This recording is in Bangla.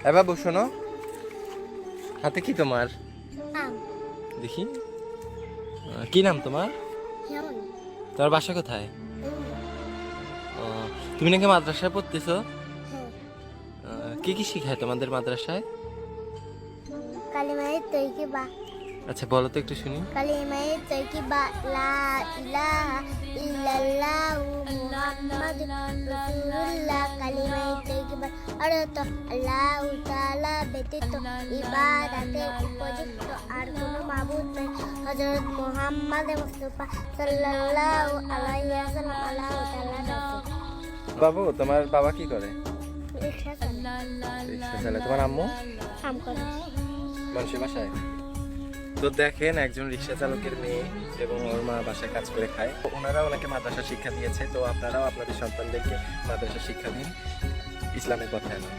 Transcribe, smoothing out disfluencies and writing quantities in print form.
এবার বসো না, হাতে কি তোমার? দেখি কি নাম তোমার? তোমার বাসা কোথায়? ও, তুমি নাকি মাদ্রাসায় পড়তেছো? কি কি শিখায় তোমাদের মাদ্রাসায়? কালিমায়ে তৈয়বা, আচ্ছা বলো তো একটু শুনি। কালিমায়ে তৈয়বা, লা ইলাহা ইল্লাল্লাহু মুহাম্মাদুর রাসূলুল্লাহ। কালিমায়ে তৈয়বা অর্থ আল্লাহু তাআলা ব্যতীত ইবাদতের উপযুক্ত আর কোনো মাবুদ নাই। হযরত মুহাম্মদ মুস্তাফা সাল্লাল্লাহু আলাইহি ওয়াসাল্লাম আল্লাহু তাআলা রাসূল। বাবু, তোমার বাবা কি করে? রিকশা চালায়, রিকশা চালায়। তোমার আম্মু কাম করে। মানুষের বাসায়। তো দেখেন, একজন রিকশা চালকের মেয়ে এবং ওর মা বাসায় কাজ করে খায়। ওনারা ওনাকে মাদ্রাসা শিক্ষা দিয়েছে। তো আপনারাও আপনাদের সন্তানদেরকে মাদ্রাসা শিক্ষা দিন, ইসলামের কথায় নয়।